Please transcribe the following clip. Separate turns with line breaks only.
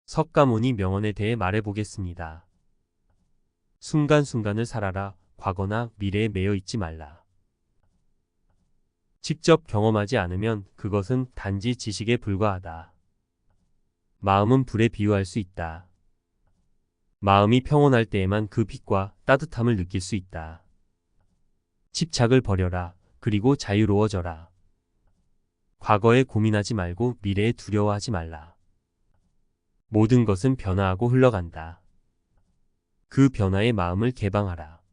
석가모니 명언에 대해 말해보겠습니다. 순간순간을 살아라. 과거나 미래에 매여 있지 말라. 직접 경험하지 않으면 그것은 단지 지식에 불과하다. 마음은 불에 비유할 수 있다. 마음이 평온할 때에만 그 빛과 따뜻함을 느낄 수 있다. 집착을 버려라. 그리고 자유로워져라. 과거에 고민하지 말고 미래에 두려워하지 말라. 모든 것은 변화하고 흘러간다. 그 변화에 마음을 개방하라.